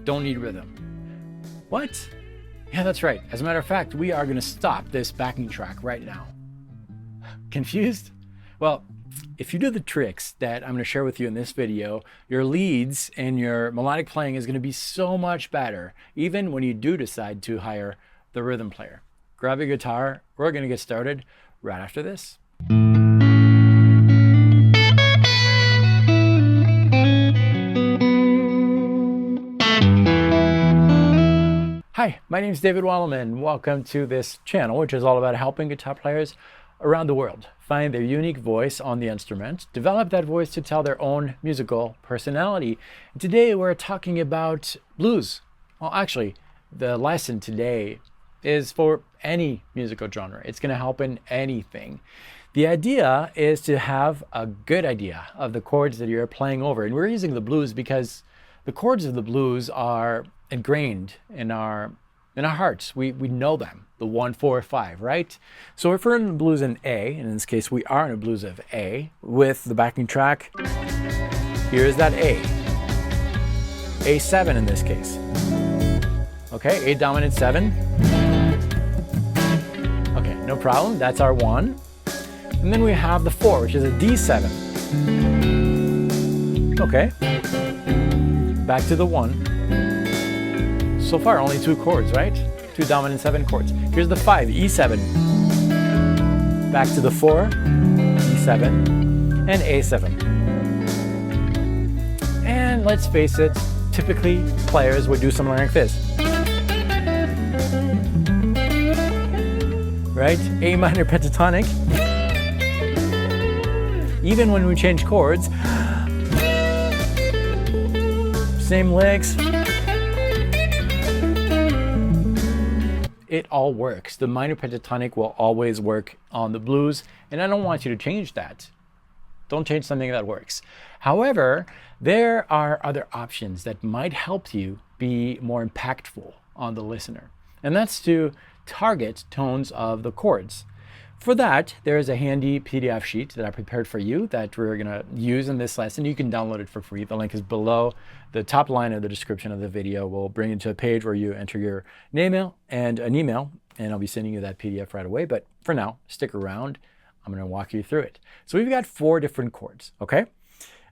don't need rhythm. What? Yeah, that's right. As a matter of fact, we are going to stop this backing track right now. Confused? Well, if you do the tricks that I'm going to share with you in this video, your leads and your melodic playing is going to be so much better, even when you do decide to hire the rhythm player. Grab your guitar. We're going to get started right after this. Hi, my name is David Wallerman. Welcome to this channel, which is all about helping guitar players around the world find their unique voice on the instrument, develop that voice to tell their own musical personality. And today we're talking about blues. Well, actually, the lesson today is for any musical genre. It's going to help in anything. The idea is to have a good idea of the chords that you're playing over. And we're using the blues because the chords of the blues are ingrained in our hearts. We know them, the 1, 4, 5, right? So if we're in the blues in A, and in this case we are in a blues of A, with the backing track, here is that A. A7 in this case. Okay, A dominant 7. Okay, no problem, that's our 1. And then we have the 4, which is a D7. Okay, back to the 1. So far, only 2 chords, right? 2 dominant 7 chords. Here's the 5, E7. Back to the 4, E7, and A7. And let's face it, typically players would do something like this. Right? A minor pentatonic. Even when we change chords, same licks. It all works. The minor pentatonic will always work on the blues, and I don't want you to change that. Don't change something that works. However, there are other options that might help you be more impactful on the listener, and that's to target tones of the chords. For that, there is a handy PDF sheet that I prepared for you that we're going to use in this lesson. You can download it for free. The link is below. The top line of the description of the video will bring you to a page where you enter your name and an email, and I'll be sending you that PDF right away. But for now, stick around. I'm going to walk you through it. So we've got 4 different chords, okay,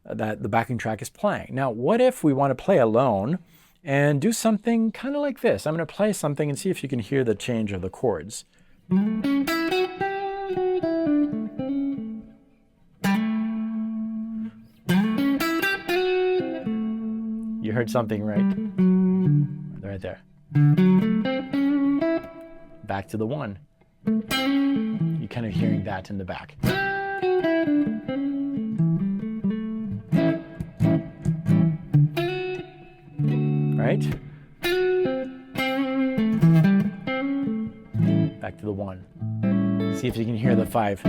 that the backing track is playing. Now, what if we want to play alone and do something kind of like this? I'm going to play something and see if you can hear the change of the chords. You heard something, right? Right there. Back to the 1. You're kind of hearing that in the back. Right? Back to the 1. See if you can hear the 5.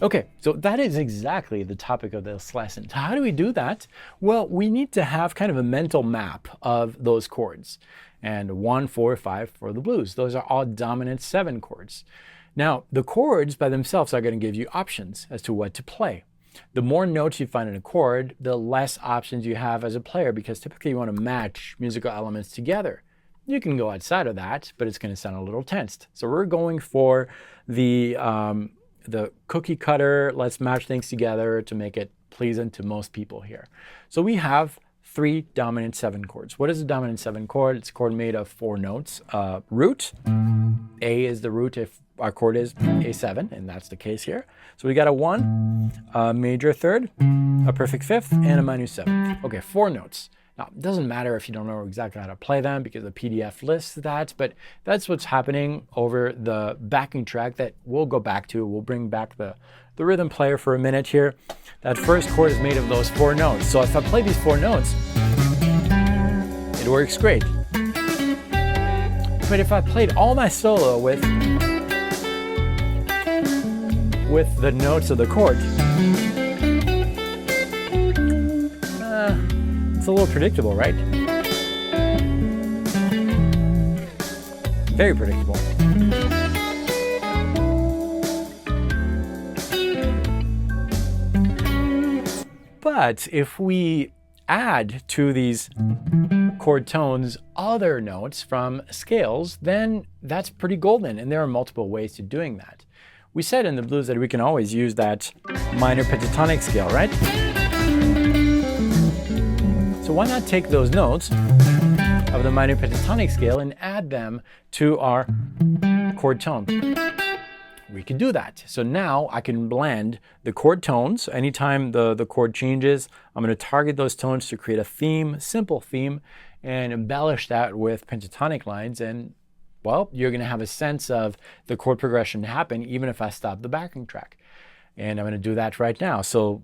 Okay, so that is exactly the topic of this lesson. So how do we do that? Well, we need to have kind of a mental map of those chords. And 1, 4, 5 for the blues. Those are all dominant 7 chords. Now, the chords by themselves are going to give you options as to what to play. The more notes you find in a chord, the less options you have as a player, because typically you want to match musical elements together. You can go outside of that, but it's going to sound a little tensed. So we're going for the cookie cutter, let's match things together to make it pleasant to most people here. So we have 3 dominant 7 chords. What is a dominant 7 chord? It's a chord made of 4 notes. Root, A is the root if our chord is A7, and that's the case here. So we got a 1, a major 3rd, a perfect 5th, and a minor 7th. Okay, 4 notes. Now, it doesn't matter if you don't know exactly how to play them because the PDF lists that, but that's what's happening over the backing track that we'll go back to. We'll bring back the rhythm player for a minute here. That first chord is made of those 4 notes. So if I play these 4 notes, it works great. But if I played all my solo with the notes of the chord, it's a little predictable, right? Very predictable. But if we add to these chord tones other notes from scales, then that's pretty golden, and there are multiple ways to doing that. We said in the blues that we can always use that minor pentatonic scale, right? So why not take those notes of the minor pentatonic scale and add them to our chord tone? We can do that. So now I can blend the chord tones. Anytime the chord changes, I'm going to target those tones to create a theme, simple theme, and embellish that with pentatonic lines. And well, you're going to have a sense of the chord progression happen even if I stop the backing track. And I'm going to do that right now. So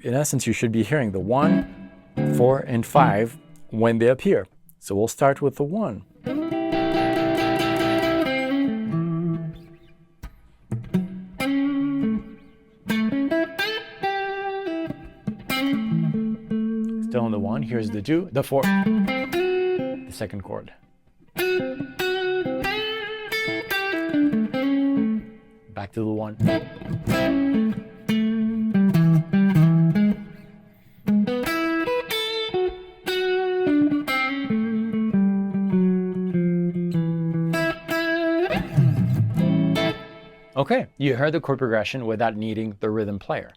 in essence, you should be hearing the 1, 4, and 5 when they appear. So we'll start with the 1. Still on the 1, here's the 2, the 4, the second chord. Back to the 1. Okay, you heard the chord progression without needing the rhythm player.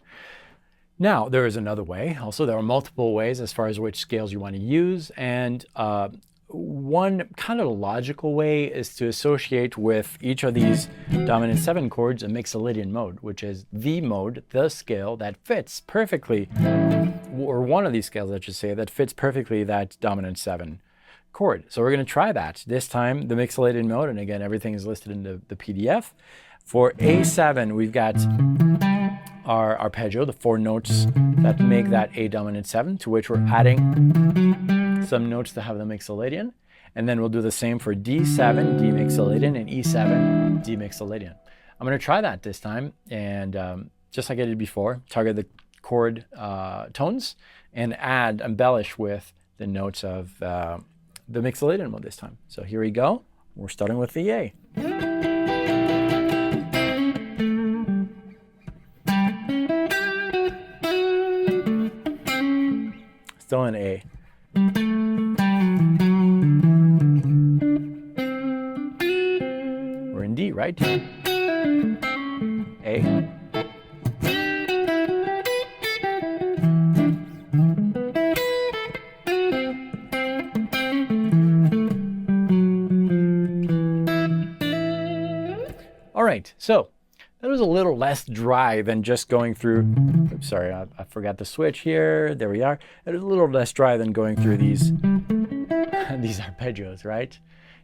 Now, there is another way. Also, there are multiple ways as far as which scales you want to use. And one kind of logical way is to associate with each of these dominant 7 chords a Mixolydian mode, which is the mode, the scale that fits perfectly, or one of these scales, I should say, that fits perfectly that dominant 7 chord. So we're going to try that. This time, the Mixolydian mode, and again, everything is listed in the PDF. For A7, we've got our arpeggio, the 4 notes that make that A dominant 7, to which we're adding some notes to have the Mixolydian. And then we'll do the same for D7, D Mixolydian, and E7, D Mixolydian. I'm going to try that this time, and just like I did before, target the chord tones and embellish with the notes of the Mixolydian mode this time. So here we go. We're starting with the A. Still in A. We're in D, right? A. All right, so that was a little less dry than just going through, oops, sorry, I forgot the switch here. There we are. It was a little less dry than going through these arpeggios, right?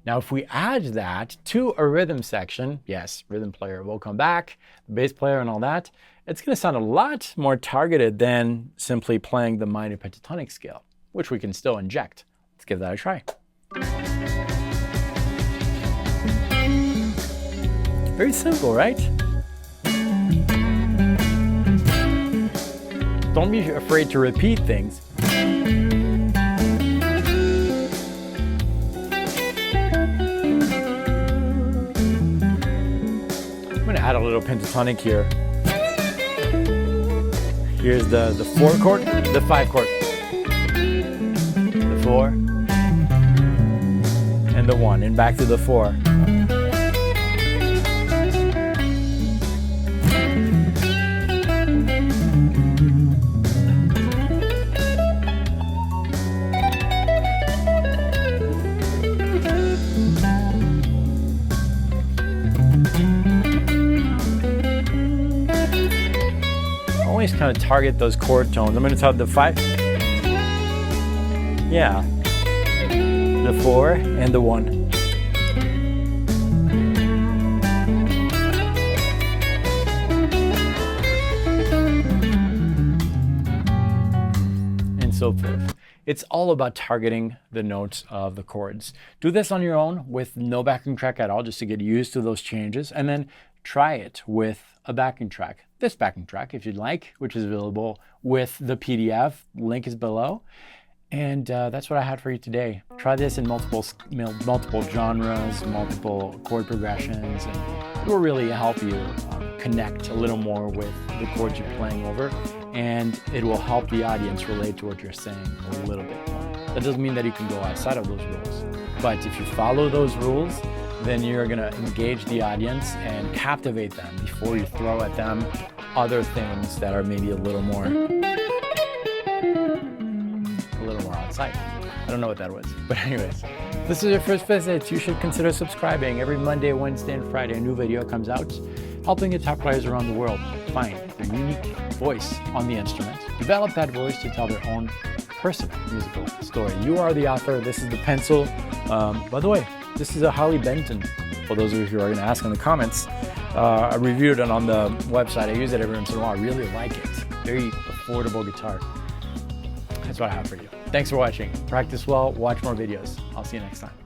Now, if we add that to a rhythm section, yes, rhythm player will come back, the bass player and all that, it's going to sound a lot more targeted than simply playing the minor pentatonic scale, which we can still inject. Let's give that a try. Very simple, right? Don't be afraid to repeat things. I'm going to add a little pentatonic here. Here's the 4 chord, the 5 chord, the 4, and the 1, and back to the 4. Always kind of target those chord tones. I'm going to target the 5. Yeah. The 4 and the 1. And so forth. It's all about targeting the notes of the chords. Do this on your own with no backing track at all, just to get used to those changes, and then try it with a backing track. This backing track, if you'd like, which is available with the PDF. Link is below. And that's what I had for you today. Try this in multiple genres, multiple chord progressions, and it will really help you connect a little more with the chords you're playing over, and it will help the audience relate to what you're saying a little bit more. That doesn't mean that you can go outside of those rules, but if you follow those rules, then you're gonna engage the audience and captivate them before you throw at them other things that are maybe a little more outside. I don't know what that was, but anyways, if this is your first visit, you should consider subscribing. Every Monday, Wednesday, and Friday, a new video comes out, helping guitar players around the world find their unique voice on the instrument, develop that voice to tell their own personal musical story. You are the author. This is the pencil. By the way, this is a Harley Benton. For those of you who are going to ask in the comments, I reviewed it on the website. I use it every once in a while. I really like it. Very affordable guitar. That's what I have for you. Thanks for watching. Practice well, watch more videos. I'll see you next time.